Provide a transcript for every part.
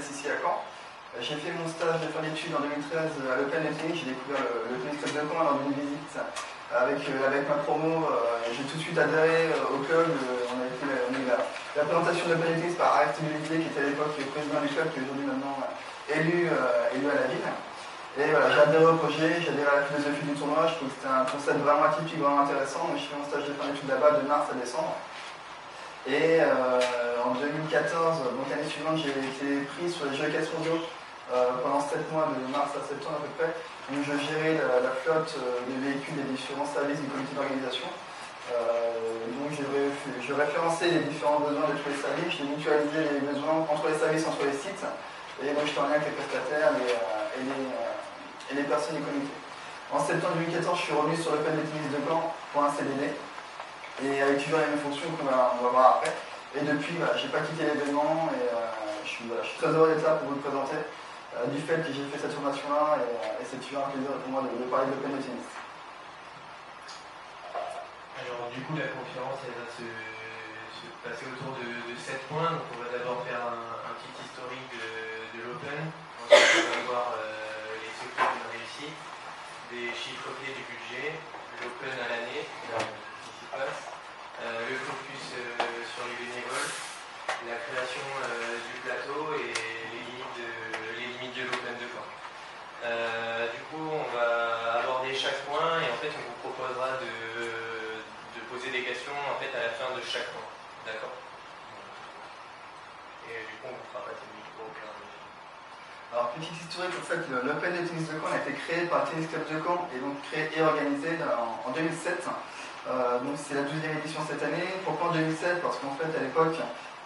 tennis ici à Caen. J'ai fait mon stage de fin d'études en 2013 à l'Open de tennis. J'ai découvert le tennis club de Caen lors d'une visite avec ma promo. J'ai tout de suite adhéré au club. On a eu la présentation de l'Open de tennis par Arrête Mobilité, qui était à l'époque président du club, qui est aujourd'hui maintenant élu à la ville. Et voilà, j'ai adhéré au projet, j'ai adhéré à la philosophie du tournoi. Je trouve que c'était un concept vraiment atypique, vraiment intéressant. Donc, je fais mon stage de fin d'études là-bas de mars à décembre. Et en 2014, donc l'année suivante, j'ai été pris sur les Jeux 4 mondiaux pendant 7 mois, de mars à septembre à peu près, où je gérais la flotte des véhicules des différents services du comité d'organisation. Donc je référençais les différents besoins de tous les services, je mutualisais les besoins entre les services, entre les sites, et donc j'étais en lien avec les prestataires et les personnes du comité. En septembre 2014, je suis revenu sur l'Open de tennis de Caen pour un CDD. Et avec toujours les mêmes fonctions qu'on va voir après. Et depuis, je n'ai pas quitté l'événement et je suis très heureux d'être là pour vous le présenter, du fait que j'ai fait cette formation-là et c'est toujours un plaisir pour moi de parler de l'Open de tennis. Alors du coup, la conférence elle va se passer autour de 7 points. Donc on va d'abord faire un petit historique de l'Open. Ensuite, on va voir les secrets d'une réussite, des chiffres clés du budget, l'Open à l'année. Le focus sur les bénévoles, la création du plateau et les limites de l'Open de Caen. Du coup, on va aborder chaque point et en fait, on vous proposera de poser des questions en fait, à la fin de chaque point. D'accord? Et du coup, on vous fera passer le micro au plein. Alors, petite historique, en fait, l'Open de tennis de Caen a été créé par le Tennis Club de Caen et donc créé et organisé en 2007. Donc c'est la 12e édition cette année. Pourquoi en 2007? Parce qu'en fait à l'époque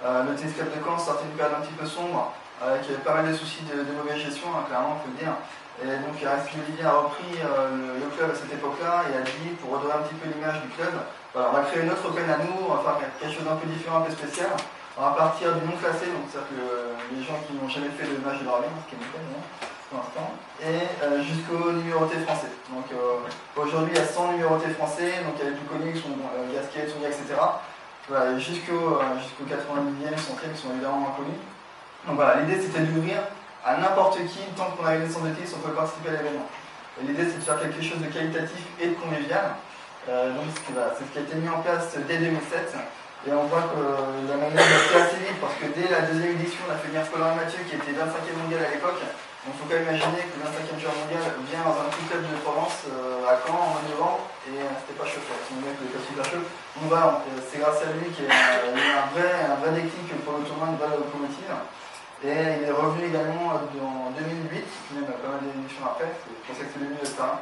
le Tennis Club de Caen sortait d'une période un petit peu sombre avec pas mal de soucis de mauvaise gestion, clairement on peut le dire. Et donc Aristide Olivier a repris le club à cette époque-là et a dit, pour redorer un petit peu l'image du club, voilà, on va créer une autre Open à nous, on va faire quelque chose d'un peu différent, un peu spécial. On va partir du non classé, donc c'est-à-dire que les gens qui n'ont jamais fait de match de Dragon, ce qui est mon cas, pour l'instant, et jusqu'au numéroté français. Donc aujourd'hui il y a 100 numérotés français, donc il y a les plus connus qui sont Gasquet, Tournier, etc. Voilà, jusqu'au 90e, 100e qui sont évidemment moins connus. Donc voilà, l'idée c'était d'ouvrir à n'importe qui, tant qu'on a une licence de tennis, on peut participer à l'événement. Et l'idée c'est de faire quelque chose de qualitatif et de convivial. Donc c'est ce qui a été mis en place dès 2007. Et on voit que la manière est assez vite, parce que dès la deuxième édition, on a fait venir Colin Mathieu, qui était 25e mondial à l'époque. Donc il faut quand même imaginer que le 25e joueur mondial vient dans un petit club de Provence, à Caen, en novembre, et c'était pas chaud, son mec était super chaud. Donc voilà, c'est grâce à lui qu'il y a eu un vrai déclic pour le tournoi, une vraie locomotive. Et il est revenu également en 2008, même pas mal d'éditions après, c'est pour ça que c'est devenu le terrain.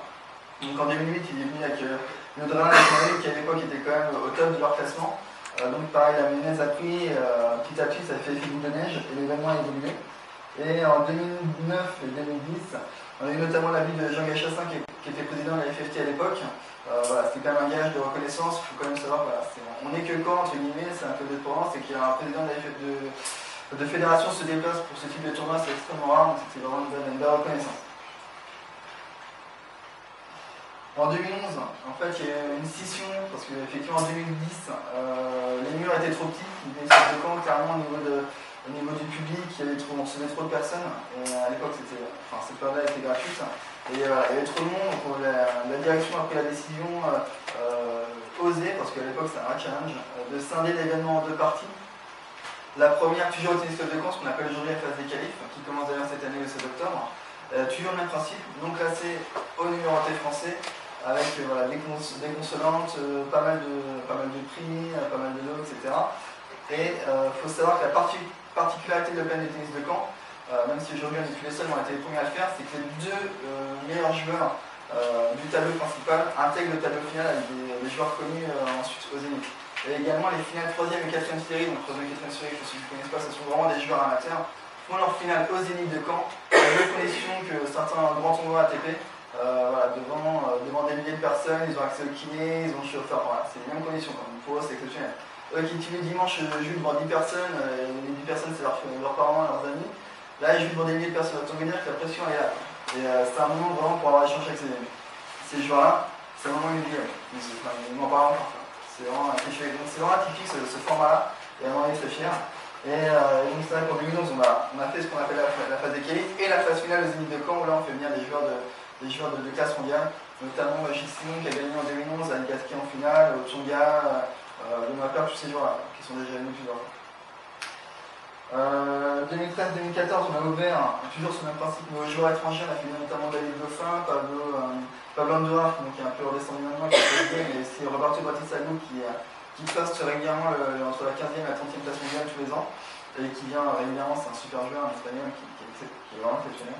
Donc en 2008, il est venu avec le Drana qui à l'époque était quand même au top de leur classement. Donc pareil, la mayonnaise a pris, petit à petit ça fait effet boule de neige et l'événement a évolué. Et en 2009 et 2010, on a eu notamment l'avis de Jean Gachassin qui était président de la FFT à l'époque. Voilà, c'était quand même un gage de reconnaissance, il faut quand même savoir, voilà, on n'est que Caen, entre guillemets, c'est un peu de Provence, et qu'il y a un président de fédération se déplace pour ce type de tournoi, c'est extrêmement rare, donc c'était vraiment une belle reconnaissance. En 2011, en fait, il y a eu une scission, parce qu'effectivement en 2010, les murs étaient trop petits, ils venaient sur le camp, clairement au niveau du public, on recevait trop de personnes, et à l'époque, cette période-là était gratuite, et il y avait trop de monde, donc la direction a pris la décision osée, parce qu'à l'époque c'était un vrai challenge, de scinder l'événement en deux parties. La première, toujours au Tennis Club de Caen, ce qu'on appelle aujourd'hui la phase des qualifs, qui commence d'ailleurs cette année le 7 octobre. Toujours le même principe, non classé au numéroté français, avec des consolantes, pas mal de prix, pas mal de lots, etc. Et il faut savoir que la particularité de l'Open de tennis de Caen, même si aujourd'hui on n'est plus les seuls, on a été les premiers à le faire, c'est que les deux meilleurs joueurs du tableau principal intègrent le tableau final avec des joueurs connus ensuite au Zénith. Et également les finales 3e et 4e série, donc 3e et 4e série, pour ceux qui ne connaissent pas, ce sont vraiment des joueurs amateurs, font leur finale au Zénith de Caen, à deux conditions que certains grands tournois ATP, devant des milliers de personnes, ils ont accès au kiné, ils ont le chauffeur, voilà, c'est les mêmes conditions quand même, pour eux c'est exceptionnel. Eux qui tuent le dimanche jouent devant 10 personnes, et les 10 personnes c'est leurs parents, leurs amis, là ils jouent devant des milliers de personnes, donc on veut dire que la pression elle est là. Et c'est un moment vraiment pour avoir échangé avec ces joueurs-là, c'est un moment inoubliable, ils m'en parlent encore. C'est vraiment atypique ce format-là, et vraiment il est très fier. donc c'est vrai qu'en 2011, on a fait ce qu'on appelle la phase des qualifs et la phase finale aux Zénith de Caen, où là on fait venir des joueurs de classe mondiale, notamment Gilles Simon qui a gagné en 2011, Ali Gasquet en finale, Tsonga, le Mapper, tous ces joueurs-là, qui sont déjà venus plusieurs fois. 2013-2014, on a ouvert, toujours sur le même principe, nos joueurs étrangers, on a fait notamment David Dauphin, Pablo Andorra, qui est un peu redescendu maintenant, qui est fait, mais c'est Roberto Bratislava qui poste régulièrement entre la 15e et la 30e place mondiale tous les ans, et qui vient régulièrement, c'est un super joueur, un espagnol qui est vraiment exceptionnel.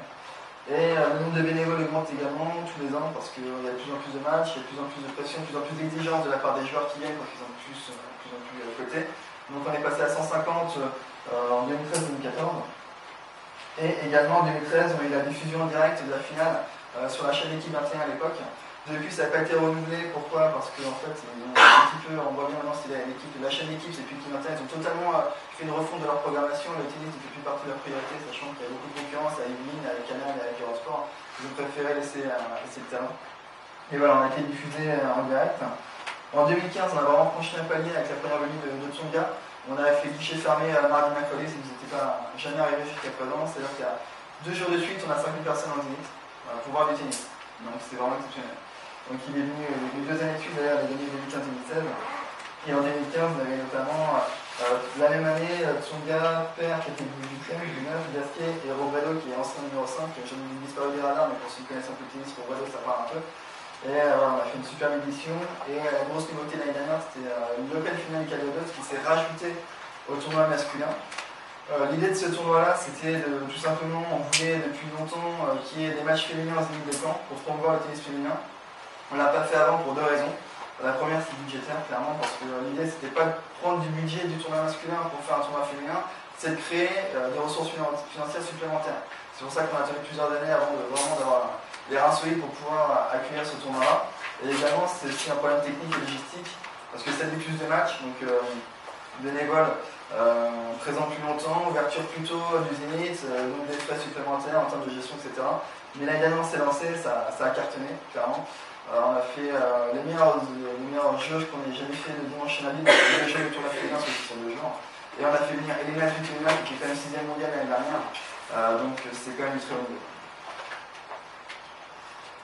Et le nombre de bénévoles augmente également tous les ans, parce qu'il y a de plus en plus de matchs, il y a de plus en plus de pression, de plus en plus d'exigence de la part des joueurs qui viennent, parce qu'ils ont de plus en plus côté. Donc on est passé à 150 en 2013-2014. Et également en 2013, on a eu la diffusion en direct de la finale sur la chaîne Équipe 21 à l'époque. Depuis, ça n'a pas été renouvelé. Pourquoi? Parce qu'en fait, on voit bien maintenant, c'est la chaîne Équipe, c'est plus Équipe 21. Ils ont totalement fait une refonte de leur programmation. Le tennis ne fait plus partie de leur priorité, sachant qu'il y a beaucoup de concurrence avec Bein, avec Canal et avec Eurosport. Ils ont préféré laisser le terrain. Et voilà, on a été diffusé en direct. En 2015, on a vraiment franchi un palier avec la première venue de Tsonga. On a fait guichet fermé mardi, mercredi, ça ne nous était pas jamais arrivé jusqu'à présent. C'est-à-dire qu'il y a 2 jours de suite, on a 5000 personnes en Zénith pour voir du tennis. Donc c'est vraiment exceptionnel. Donc il est venu, les 2 années de suite d'ailleurs, les années 2015-2016. Et en 2015, on avait notamment la même année Tsonga, père qui était du 8e, du 9, Gasquet et Robredo qui est ancien numéro 5, qui a jamais disparu des radars, mais pour ceux qui connaissent un peu le tennis, Robredo ça part un peu. Et voilà, on a fait une superbe édition. Et la grosse nouveauté l'année dernière, c'était l'Open Final Calvados qui s'est rajouté au tournoi masculin. L'idée de ce tournoi-là, c'était tout simplement, on voulait depuis longtemps qu'il y ait des matchs féminins en Zénith de Caen pour promouvoir le tennis féminin. On ne l'a pas fait avant pour 2 raisons. La première, c'est budgétaire, clairement, parce que l'idée, c'était pas de prendre du budget du tournoi masculin pour faire un tournoi féminin, c'est de créer des ressources financières supplémentaires. C'est pour ça qu'on a tenu plusieurs années avant vraiment d'avoir les reins solides pour pouvoir accueillir ce tournoi-là. Et également, c'est aussi un problème technique et logistique, parce que ça dit plus de matchs, donc bénévoles présents plus longtemps, ouverture plus tôt du Zénith, donc des frais supplémentaires en termes de gestion, etc. Mais l'année dernière, on s'est lancé, ça a cartonné, clairement. On a fait les meilleurs jeux qu'on ait jamais fait de dimanche en avis, donc les jeux autour de la féminin sur 2 jours. Et on a fait venir Elena Svitolina, qui est quand même 6e mondiale l'année dernière, donc c'est quand même une très bonne idée.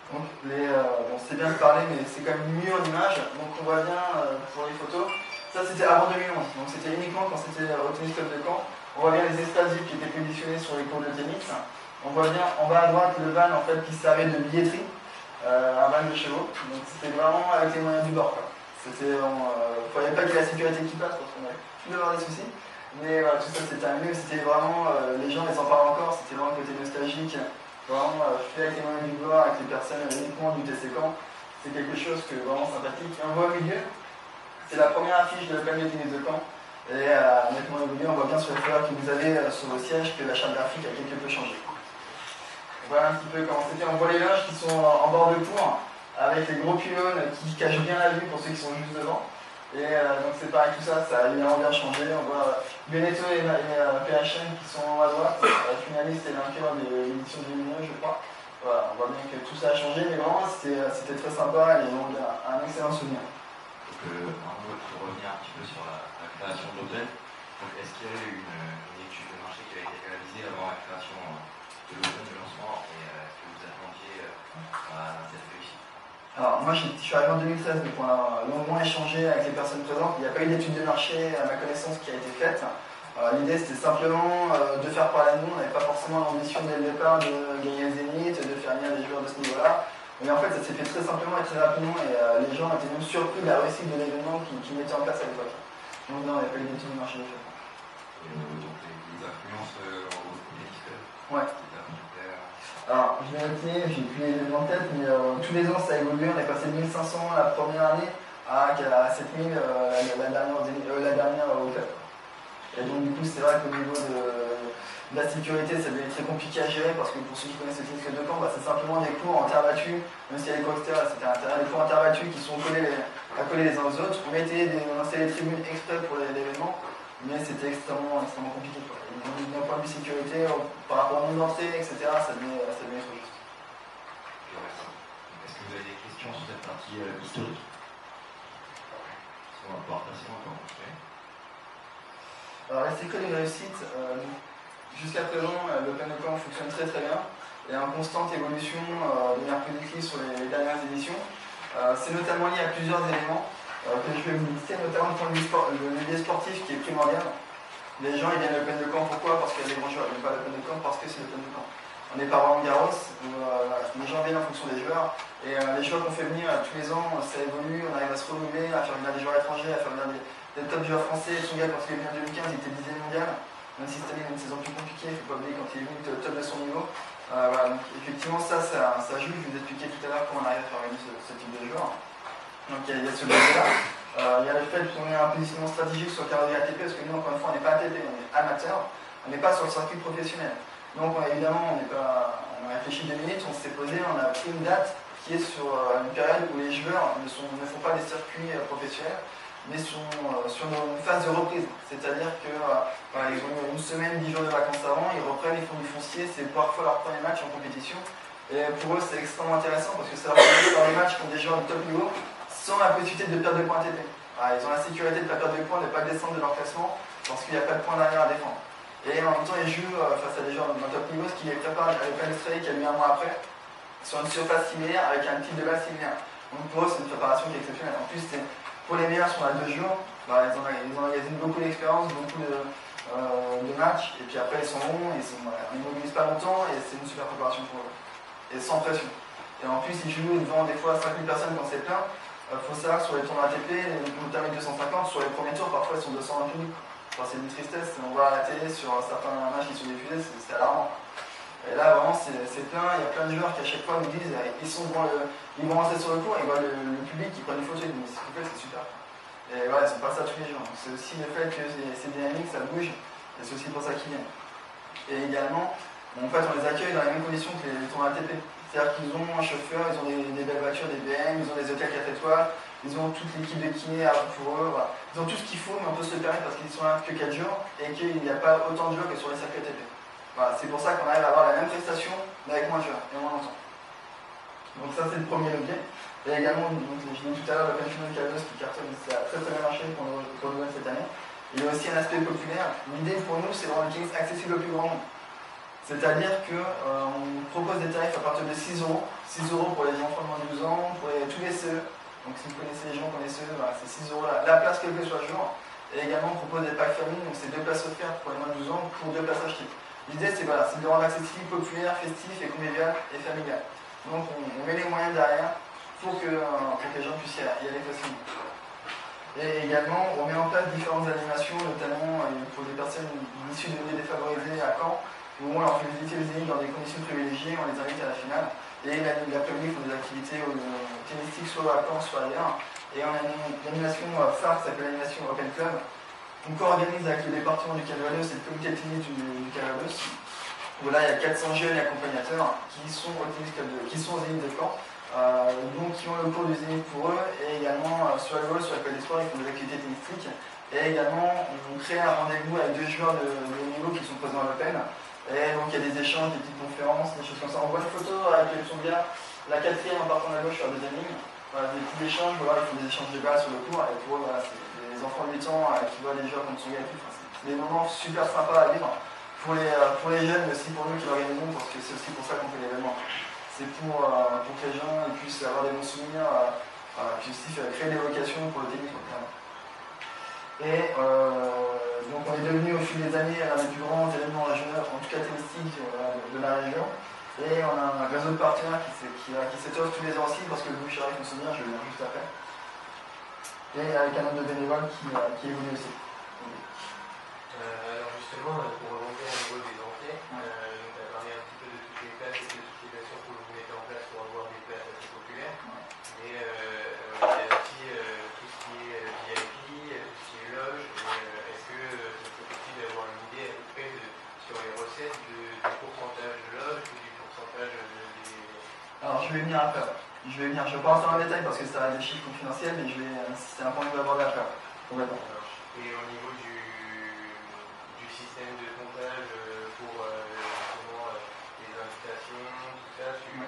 Donc bon, c'est bien de parler, mais c'est quand même mieux en image. Donc on voit bien pour les photos. Ça c'était avant 2011, donc c'était uniquement quand c'était au Tennis Club de Caen. On voit bien les espaces vides qui étaient positionnés sur les cours de tennis. On voit bien en bas à droite le van en fait qui servait de billetterie, un van de chevaux. Donc c'était vraiment avec les moyens du bord. C'était, il ne fallait pas qu'il y ait la sécurité qui passe parce qu'on avait pu avoir des soucis. Mais voilà, tout ça c'est terminé. C'était vraiment, les gens les en parlent encore. C'était vraiment le côté nostalgique. Vraiment fait avec les moyens du bord, avec les personnes uniquement du TC Caen, c'est quelque chose que vraiment sympathique. Et on voit au milieu, c'est la première affiche de l'Open de tennis de Caen. Et honnêtement au milieu, on voit bien sur les fleurs que vous avez sur vos sièges que la charte graphique a quelque peu changé. Voilà un petit peu comment c'était. On voit les loges qui sont en bord de cour, avec les gros pylônes qui cachent bien la vue pour ceux qui sont juste devant. Et donc c'est pareil, tout ça, ça a évidemment bien changé. On voit Beneteau et PHM qui sont à droite, finaliste et vainqueur de l'édition 2009, je crois. Voilà, on voit bien que tout ça a changé, mais vraiment c'était très sympa et on a un excellent souvenir. Donc, pour revenir un petit peu sur la création de l'Open, est-ce qu'il y a eu une étude de marché qui a été réalisée avant la création de l'Open de lancement et est-ce que vous attendiez à cette réussite? Alors moi je suis arrivé en 2013, donc on a longuement échangé avec les personnes présentes. Il n'y a pas eu d'étude de marché à ma connaissance qui a été faite. L'idée c'était simplement de faire parler de nous. On n'avait pas forcément l'ambition dès le départ de gagner le Zénith, de faire venir des joueurs de ce niveau-là. Mais en fait ça s'est fait très simplement et très rapidement et les gens étaient même surpris de la réussite de l'événement qu'ils mettaient en place à l'époque. Donc non, il n'y a pas eu d'étude de marché de fait. Donc les influences au tennis club. Ouais. Alors, je vais noter, j'ai plus les éléments en tête, mais tous les ans ça a évolué. On est passé de 1500 la première année à 7000 la dernière au club. Et donc, du coup, c'est vrai qu'au niveau de la sécurité, ça devient très compliqué à gérer parce que pour ceux qui connaissent le tennis de Caen, c'est simplement des cours en terre battue, même s'il y a les cours extérieurs, c'était des cours en terre battue qui sont collés les uns aux autres. On installait des tribunes exprès pour l'événement, mais c'était extrêmement compliqué. D'un point de vue sécurité, par rapport au nombre d'entrées, etc., ça devenait trop juste. Est-ce que vous avez des questions sur cette partie historique? On va pouvoir passer encore. Alors la secret d'une réussite, jusqu'à présent, l'Open de Caen fonctionne très très bien. Il y a une constante évolution de meilleure politique sur les dernières éditions. C'est notamment lié à plusieurs éléments que je vais vous lister, notamment le levier sportif qui est primordial. Les gens ils viennent à l'Open de Caen, pourquoi? Parce qu'il y a des grands joueurs, ils viennent pas à l'Open de Caen parce que c'est l'Open de Caen. On n'est pas Roland Garros, les gens viennent en fonction des joueurs, et les joueurs qu'on fait venir tous les ans, ça évolue, on arrive à se renouveler, à faire venir des joueurs étrangers, à faire venir des top joueurs français. Tsonga, quand il est venu en 2015, il était 10e mondial, même si cette année il a une saison plus compliquée, il ne faut pas oublier quand il est venu top de son niveau. Voilà, donc effectivement ça joue, je vous expliquais tout à l'heure comment on arrive à faire venir ce type de joueurs. Donc il y a ce levier-là. Il y a le fait qu'on ait un positionnement stratégique sur le calendrier ATP, parce que nous, encore une fois, on n'est pas ATP, on est amateur, on n'est pas sur le circuit professionnel. Donc évidemment, on a réfléchi 2 minutes, on s'est posé, on a pris une date qui est sur une période où les joueurs ne font pas des circuits professionnels, mais sont sur une phase de reprise. C'est-à-dire que voilà, ils ont une semaine, 10 jours de vacances avant, ils reprennent, ils font du foncier, c'est parfois leur premier match en compétition. Et pour eux, c'est extrêmement intéressant parce que ça leur permet de faire des matchs contre des joueurs de top niveau sans la possibilité de perdre de points ATP. Voilà, ils ont la sécurité de ne pas perdre de points, de ne pas descendre de leur classement parce qu'il n'y a pas de points derrière à défendre. Et en même temps, ils jouent face à des joueurs d'un top niveau, ce qui les prépare avec l'Open Australie qui a eu un mois après, sur une surface similaire avec un type de base similaire. Donc pour eux, c'est une préparation qui est exceptionnelle. En plus, pour les meilleurs sur 2 jours, ils emmagasinent beaucoup d'expérience, beaucoup de matchs, et puis après ils sont bons, ils ne mobilisent pas longtemps, et c'est une super préparation pour eux. Et sans pression. Et en plus, ils jouent devant des fois 5000 personnes quand c'est plein. Il faut savoir sur les tournois ATP, notamment 250, sur les premiers tours, parfois ils sont 200 publics. Enfin, c'est une tristesse, on voit à la télé sur certains matchs qui sont diffusés, c'est alarmant. Et là, vraiment, c'est plein, il y a plein de joueurs qui à chaque fois nous disent, ils vont rentrer sur le court, et ils voient le public qui prend une photo, ils disent, s'il vous plaît, c'est super. Et voilà, ils sont pas ça tous les jours. C'est aussi le fait que c'est dynamique, ça bouge, et c'est aussi pour ça qu'ils viennent. Et également, en fait, on les accueille dans les mêmes conditions que les tournois ATP. C'est-à-dire qu'ils ont un chauffeur, ils ont des belles voitures, des BM, ils ont des hôtels 4 étoiles, ils ont toute l'équipe de kiné pour eux, voilà. Ils ont tout ce qu'il faut, mais on peut se le permettre parce qu'ils sont là que 4 jours et qu'il n'y a pas autant de joueurs que sur les circuits ATP. Voilà, c'est pour ça qu'on arrive à avoir la même prestation, mais avec moins de joueurs et moins longtemps. Donc ça, c'est le premier levier. Et également, donc, je l'ai dit tout à l'heure, l'Open Final Calvados qui cartonne, ça a très très bien marché pour nous cette année. Il y a aussi un aspect populaire. L'idée pour nous, c'est de rendre le tennis accessible au plus grand nombre. C'est-à-dire qu'on propose des tarifs à partir de 6 €. 6 € pour les enfants de moins de 12 ans, pour tous les CE. Donc si vous connaissez les gens, connaissez voilà, c'est 6 € la place quel que soit le jour. Et également on propose des packs famille, donc c'est 2 places offertes pour les moins de 12 ans pour 2 places achetées. L'idée c'est de rendre accessible, populaire, festif et convivial et familial. Donc on met les moyens derrière pour que les gens puissent y aller facilement. Et également on met en place différentes animations, notamment pour des personnes issues de milieux défavorisés à Caen, où on leur fait visiter les équipes dans des conditions privilégiées, on les invite à la finale. Et l'après-midi, ils font des activités tennistiques soit à Caen, soit ailleurs. Et on a une animation phare qui s'appelle l'animation Open Club. On co-organise avec le département du Calvados et le comité de tennis du Calvados. Où là, il y a 400 jeunes et accompagnateurs qui sont au tennis club qui sont aux Zénith de Caen. Donc qui ont le cours du Zénith pour eux. Et également, sur le vol, sur la Côte d'Espoir, ils font des activités tennistiques. Et également, on crée un rendez-vous avec 2 joueurs de haut niveau qui sont présents à l'Open. Et donc il y a des échanges, des petites conférences, des choses comme ça. On voit une photo avec les Tsonga, la 4e en partant à gauche sur la 2e ligne. Voilà, des petits échanges, voilà, ils font des échanges de balles sur le cours. Et pour eux, voilà, c'est des enfants de 8 ans qui voient les joueurs comme Tsonga et tout. Enfin, c'est des moments super sympas à vivre pour les jeunes, mais aussi pour nous qui l'organisons, parce que c'est aussi pour ça qu'on fait l'événement. C'est pour que les gens puissent avoir des bons souvenirs, puis aussi créer des vocations pour le tennis. Et donc on est devenu au fil des années l'un des plus grands événements régionaux, en tout cas tennistiques de la région. Et on a un réseau de partenaires qui s'étoffe tous les ans aussi, parce que le Boucher avec nous souvient, je vais venir juste après. Et avec un nombre de bénévoles qui évolue aussi. Alors justement, pour remonter au niveau des entrées, tu as parlé un petit peu de toutes les places et de toutes les actions que vous mettez en place pour avoir des places assez populaires. Mais il y a aussi tout ce qui est VIP, tout ce qui est loge. Est-ce que c'est possible d'avoir une idée à peu près sur les recettes du pourcentage de loge ou du pourcentage des... Alors je vais venir après. Je vais pas rentrer dans le détail parce que ça a des chiffres confidentiels, mais c'est un point que je vais aborder après. Complètement. Et au niveau du système de comptage pour les invitations, tout ça, tu vas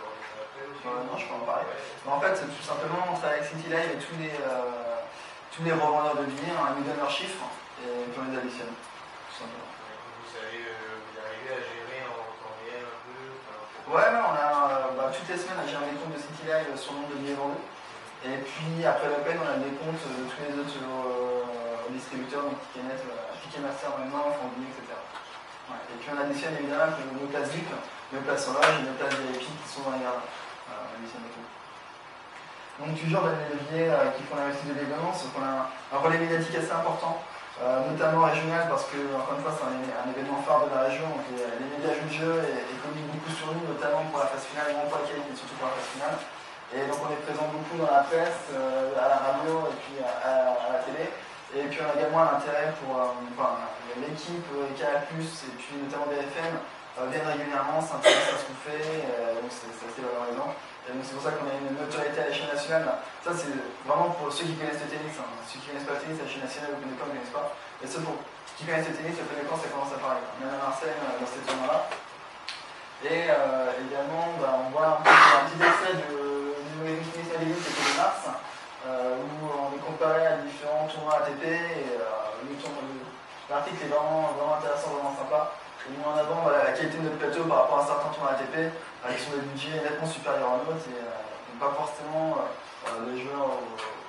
aborder ça après aussi non, je peux en parler. Ouais. En fait, tout simplement, on travaille avec City Live et tous les revendeurs de billets, ils nous donnent leurs chiffres. et puis on les additionne, tout simplement. Vous savez, vous arrivez à gérer en temps réel un peu Ouais, on a toutes les semaines, j'ai un décompte de City Live sur le nombre de billets vendus. Et puis après l'Open, on a le décompte de tous les autres distributeurs, donc Ticketnet, Ticketmaster maintenant, Fondini, etc. Ouais. Et puis on additionne évidemment nos places VIP, nos places en loge et nos places VIP qui sont dans les gradins. On additionne les tout. Donc toujours dans les leviers qui font la réussite de l'événement, c'est qu'on a un relais médiatique assez important, notamment régional, parce que, encore une fois, c'est un événement phare de la région, donc les médias jouent le jeu et communiquent beaucoup sur nous, notamment pour la phase finale, non pas la qualité, mais surtout pour la phase finale. Et donc on est présent beaucoup dans la presse, à la radio et puis à la télé. Et puis on a également un intérêt pour l'équipe, Canal+, et puis notamment BFM, viennent régulièrement, s'intéressent à ce qu'on fait, donc c'est assez valorisant. Et donc c'est pour ça qu'on a une notoriété à l'échelle nationale. Ça c'est vraiment pour ceux qui connaissent le tennis. Hein. Ceux qui ne connaissent pas le tennis à l'échelle nationale, vous ne connaissez pas. Mais ceux qui connaissent le tennis, le Open ça commence à parler. Même à Marseille, dans cette zone-là. Et également, on voit un petit extrait du magazine Tennis Magazine, c'était de mars, où on est comparé à différents tournois ATP. Et l'article est vraiment intéressant, vraiment sympa. Et mis en avant la qualité de notre plateau par rapport à certains tournois ATP, qui sont des budgets nettement supérieurs à nôtres et pas forcément des joueurs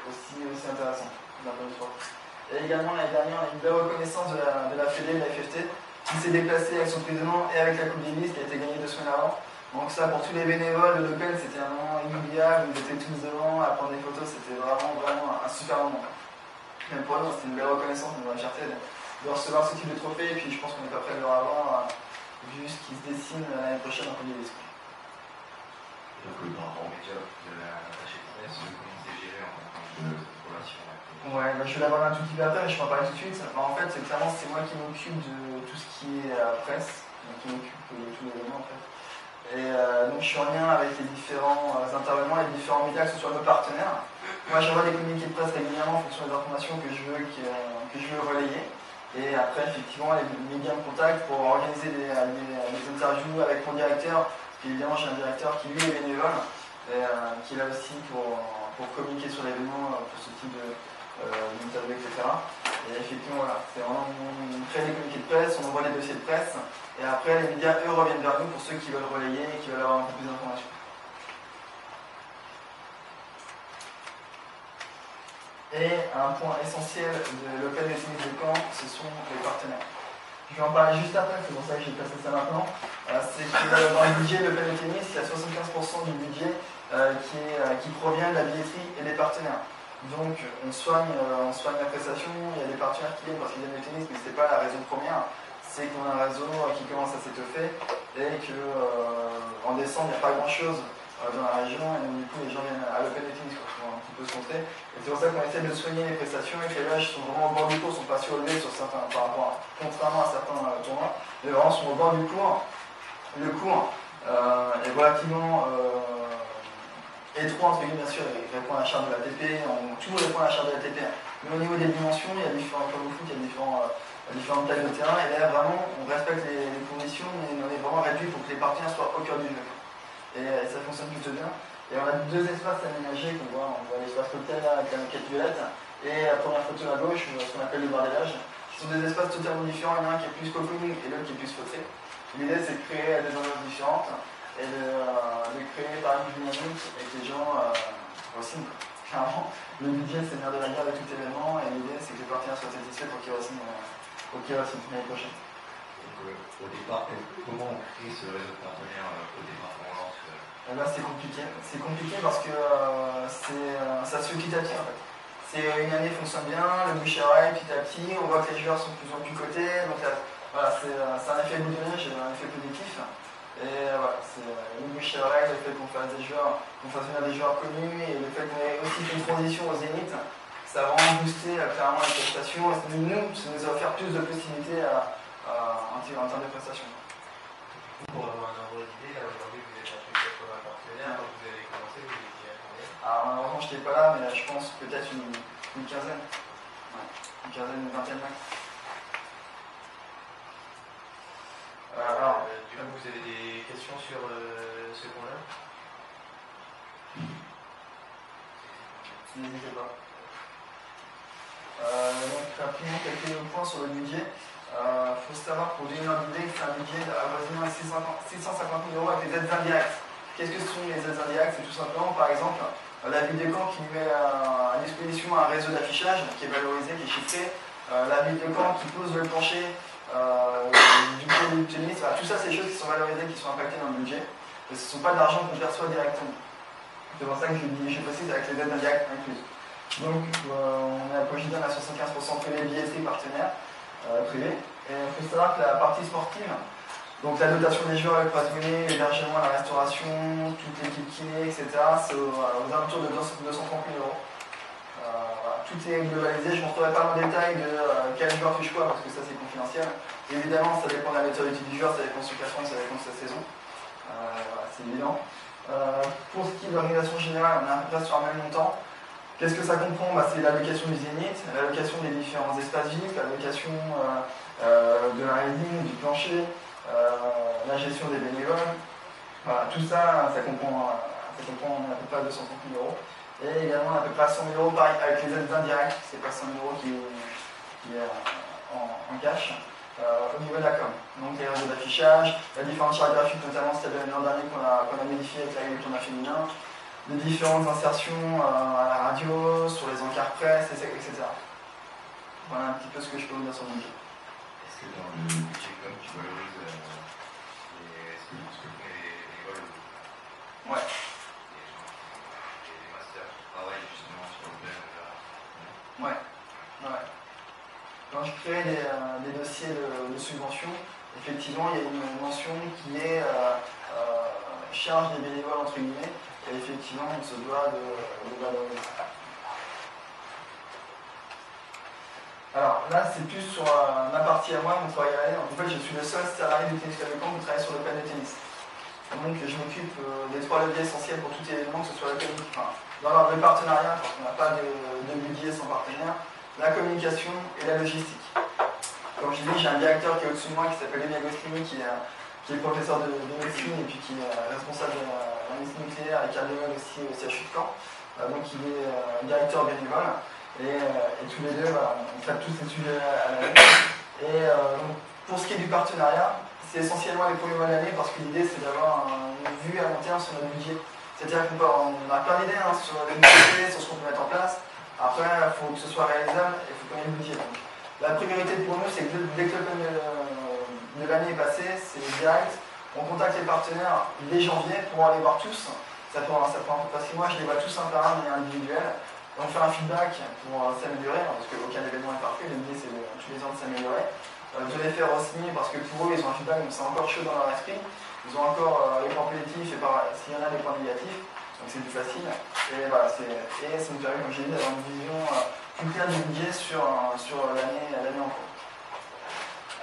aussi intéressants d'un point de vue sportif. Et également l'année dernière, on a eu une belle reconnaissance de la FED, de la FFT, qui s'est déplacée avec son président et avec la Coupe Davis qui a été gagnée 2 semaines avant. Donc ça, pour tous les bénévoles de l'Open, c'était un moment inoubliable, ils étaient tous devant à prendre des photos, c'était vraiment un super moment. Même pour nous, c'était une belle reconnaissance, une vraie fierté de recevoir ce type de trophée, et puis je pense qu'on n'est pas prêt de le revoir, vu ce qui se dessine l'année prochaine en Coupe Davis. Donc par rapport au média de l'attaché de presse, comment c'est géré en termes de relation avec Ouais, je vais l'avoir un tout petit peu après, mais je ne peux en parler tout de suite. En fait, clairement, c'est moi qui m'occupe de tout ce qui est presse, qui m'occupe de tous les éléments en fait. Et donc je suis en lien avec les différents intervenants, les différents médias, que ce soit nos partenaires. Moi j'envoie des communiqués de presse régulièrement en fonction des informations que je veux relayer. Et après effectivement les médias me contactent pour organiser des interviews avec mon directeur, parce qu'évidemment j'ai un directeur qui lui est bénévole, et qui est là aussi pour communiquer sur l'événement, pour ce type d'interview, etc. Et effectivement, voilà, c'est vraiment, on crée des communiqués de presse, on envoie les dossiers de presse, et après, les médias, eux, reviennent vers nous pour ceux qui veulent relayer et qui veulent avoir un peu plus d'informations. Et un point essentiel de l'Open de tennis de Caen, ce sont les partenaires. Je vais en parler juste après, c'est pour ça que j'ai placé ça maintenant. C'est que dans le budget de l'Open de tennis, il y a 75% du budget qui provient de la billetterie et des partenaires. Donc on soigne la prestation, il y a des partenaires qui viennent parce qu'ils aiment le tennis, mais ce n'est pas la raison première. C'est qu'on a un réseau qui commence à s'étoffer et qu'en décembre, il n'y a pas grand-chose dans la région et donc du coup les gens viennent à l'Open de tennis pour un petit peu se montrer. Et c'est pour ça qu'on essaie de soigner les prestations et que les loges sont vraiment au bord du cours, ne sont pas surélevées sur certains, contrairement à certains tournois, mais vraiment sont au bord du cours. Le cours est relativement étroit, entre guillemets, bien sûr, il répond à la charte de l'ATP, tout répond à la charte de l'ATP. Mais au niveau des dimensions, il y a différents, comme au foot, il y a différentes tailles de terrain, et là vraiment, on respecte les conditions, mais on est vraiment réduit pour que les partenaires soient au cœur du jeu. Et ça fonctionne plutôt bien. Et on a 2 espaces aménagés qu'on voit. On voit l'espace cocktail là, avec la maquette violette, et la première photo à gauche, ce qu'on appelle le bardellage. Ce sont des espaces totalement différents, il y en a un qui est plus cocooning et l'autre qui est plus feutré. L'idée, c'est de créer des ambiances différentes et de créer par une dynamique et que les gens re-signent. Clairement, le budget c'est de la guerre de tout événement et l'idée c'est que les partenaires soient satisfaits pour qu'ils re-signent l'année prochaine. Donc au départ, comment on crée ce réseau de partenaires au départ quand on lance Là c'est compliqué. C'est compliqué parce que ça se fait petit à petit en fait. Une année fonctionne bien, le bouche à oreille petit à petit, on voit que les joueurs sont de plus en plus cotés, donc voilà, c'est un effet boule de neige, un effet positif. Et voilà, c'est le bouche à oreille, le fait qu'on fasse venir des joueurs connus et le fait qu'on ait aussi fait une transition au Zénith, ça a vraiment boosté clairement les prestations. Et ça nous a offert plus de possibilités en termes de prestations. Pour avoir un ordre d'idée, là aujourd'hui vous êtes à plus de 80 partenaires, donc vous avez commencé, vous étiez à combien? Alors malheureusement je n'étais pas là, mais je pense peut-être une quinzaine. Ouais, une quinzaine, une vingtaine max. Du coup, vous avez des questions sur ce point-là? N'hésitez pas. Donc rapidement quelques points sur le budget. Il faut savoir pour donner une idée que c'est un budget avoisinant 650 000 € avec les aides indirectes. Qu'est-ce que sont les aides indirectes? C'est tout simplement, par exemple, la ville de Caen qui met à disposition un réseau d'affichage qui est valorisé, qui est chiffré, la ville de Caen qui pose le plancher du cours du tennis. Tout ça, c'est des choses qui sont valorisées, qui sont impactées dans le budget. Et ce ne sont pas de l'argent qu'on perçoit directement. C'est pour ça que je précise avec les aides indirectes incluses. Donc, on est à Cogidon à 75% que les billetteries partenaires privés. Et il faut savoir que la partie sportive, donc la dotation des joueurs, le pass monnaie, l'hébergement, la restauration, toute l'équipe kiné, etc., c'est aux alentours de 230 000 €. Voilà, tout est globalisé. Je ne montrerai pas en détail de quel joueur touche quoi, parce que ça c'est confidentiel. Évidemment, ça dépend de la notoriété du joueur, ça dépend de son classement, ça dépend de sa saison. Voilà, c'est évident. Pour ce qui est de l'organisation générale, on est à peu près sur un même montant. Qu'est-ce que ça comprend? C'est l'allocation du zénith, l'allocation des différents espaces vifs, l'allocation de la résine, du plancher, la gestion des bénévoles. Voilà, tout ça, ça comprend à peu près 230 000 €. Et également à peu près 100 000 € pareil, avec les aides indirectes, c'est pas 100 000 € qui est en cash. Au niveau de la com, donc les réseaux d'affichage, la différente charte graphique, notamment c'était l'an dernier qu'on a modifié avec la règle du tournoi féminin, les différentes insertions à la radio, sur les encarts presse, etc. Voilà un petit peu ce que je peux vous dire sur le budget. Est-ce que dans le budget com, tu valorises ce que font les vols? Ouais. Les masters qui travaillent justement sur le thème Ouais. Quand je crée des dossiers de subvention, effectivement, il y a une mention qui est charge des bénévoles entre guillemets, et effectivement, on se doit de valoriser. Alors là, c'est plus sur ma partie à moi, mon travail à l'aide. En fait, je suis le seul salarié du Tennis Club de Caen qui travaille sur le plan de tennis. Donc, je m'occupe des 3 leviers essentiels pour tout événement, que ce soit la communication, dans l'ordre de partenariat, parce qu'on n'a pas de budget sans partenaire, la communication et la logistique. Comme je dis, j'ai un directeur qui est au-dessus de moi, qui s'appelle Emi Agostini, qui est professeur de médecine et puis qui est responsable de la médecine nucléaire et cardiologue aussi au CHU de Caen. Donc, il est directeur bénévole. Et tous les deux, voilà, on traite tous ces sujets à l'année. Et donc, pour ce qui est du partenariat, c'est essentiellement les premiers mois de l'année parce que l'idée c'est d'avoir une vue à long terme sur notre budget. C'est-à-dire qu'on a plein d'idées sur les budgets, sur ce qu'on peut mettre en place. Après, il faut que ce soit réalisable et il faut qu'on ait le budget. Donc, la priorité pour nous, c'est que dès que de l'année est passée, c'est direct. On contacte les partenaires dès janvier pour aller voir tous. Ça prend à peu près 6 mois, je les vois tous un par un et individuel. On fait un feedback pour s'améliorer, parce qu'aucun événement est parfait, l'idée c'est tous les ans de s'améliorer. De les faire re-signer parce que pour eux ils ont un feedback, donc c'est encore chaud dans leur esprit. Ils ont encore les points positifs et s'il y en a des points négatifs, donc c'est plus facile. Et voilà, ça nous permet, comme j'ai dit, d'avoir une vision plus claire du budget sur l'année en cours.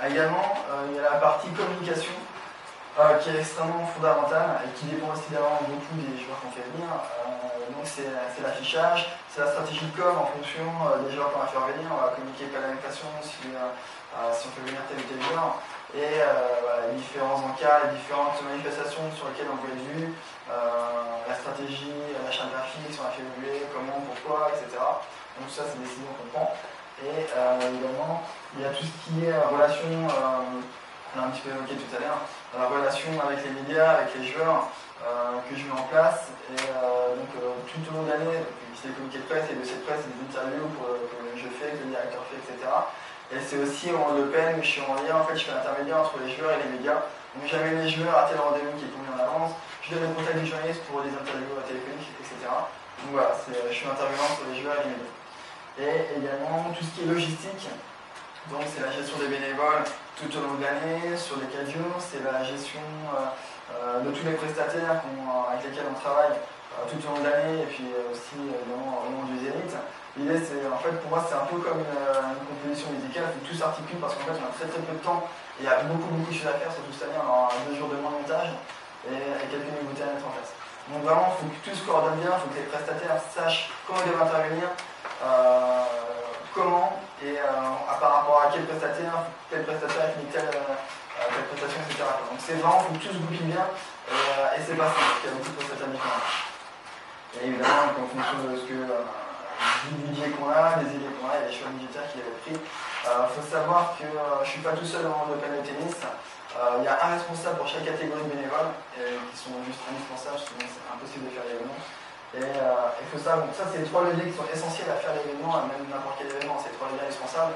Également, il y a la partie communication qui est extrêmement fondamentale et qui dépend aussi d'avoir beaucoup des joueurs qu'on fait venir. Donc c'est l'affichage, c'est la stratégie de com en fonction des joueurs qu'on va faire venir. On va communiquer pas la même façon si on fait venir tel ou tel joueur. Et voilà, les différents encas, les différentes manifestations sur lesquelles on peut être vu, la stratégie, la charte graphique, si on a fait évoluer, comment, pourquoi, etc. Donc ça c'est des décisions qu'on prend. Et également, il y a tout ce qui est relation, on a un petit peu évoqué tout à l'heure, la relation avec les médias, avec les joueurs que je mets en place. Et donc tout au long de l'année, c'est les communiqués de presse, les dossiers de presse, les interviews que je fais, que le directeur fait, etc. Et c'est aussi en open où je suis en lien, en fait je fais l'intermédiaire entre les joueurs et les médias. Donc j'amène les joueurs à tel rendez-vous qui est convenu en avance, je donne le contact du journaliste pour les interviews téléphoniques, etc. Donc voilà, je suis intervenant entre les joueurs et les médias. Et également tout ce qui est logistique. Donc c'est la gestion des bénévoles tout au long de l'année, sur les 4 jours, c'est la gestion de tous les prestataires avec lesquels on travaille tout au long de l'année et puis aussi évidemment au long du Zénith. L'idée c'est, en fait pour moi c'est un peu comme une composition musicale, il faut que tout s'articule parce qu'en fait on a très peu de temps et il y a beaucoup de choses à faire, surtout cette année on aura 2 jours de moins de montage et quelques nouveautés à mettre en place. Donc vraiment il faut que tout se coordonne bien, il faut que les prestataires sachent quand ils doivent intervenir, comment et par rapport à quel prestataire finit telle prestation, etc. Donc c'est vraiment, il faut que tout se goupille bien et c'est pas simple, parce qu'il y a beaucoup de prestataires différents. Et évidemment, en fonction de ce que je du budget qu'on a, des idées qu'on a et des choix budgétaires qu'il avait pris. Il faut savoir que je ne suis pas tout seul dans le monde open de tennis. Il y a un responsable pour chaque catégorie de bénévoles qui sont juste indispensables, sinon c'est impossible de faire l'événement. Et il faut savoir, donc ça c'est les 3 leviers qui sont essentiels à faire l'événement, à même n'importe quel événement, c'est les 3 leviers indispensables.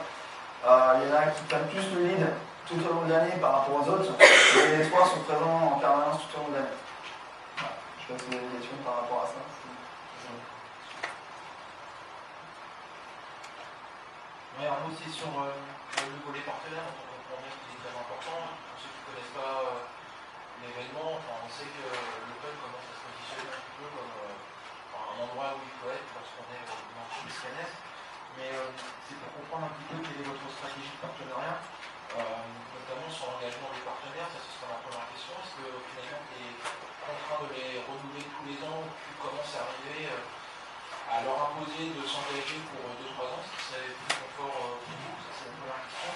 Il y en a qui prennent plus le lead tout au long de l'année par rapport aux autres, et les 3 sont présents en permanence tout au long de l'année. Voilà. Je sais pas si vous avez des questions par rapport à ça. Oui, un mot aussi sur le niveau des partenaires, on comprend bien qu'il est très important. Pour ceux qui ne connaissent pas l'événement, on sait que l'Open commence à se positionner un petit peu comme un endroit où il faut être lorsqu'on est dans le CNS. Mais c'est pour comprendre un petit peu quelle est votre stratégie de partenariat, notamment sur l'engagement des partenaires. Ça, ce sera la première question. Est-ce que finalement tu es contraint de les renouveler tous les ans ou tu commences à arriver à leur imposer de s'engager pour 2-3 ans, ce qui serait plus confort pour vous? Ça, c'est la première question.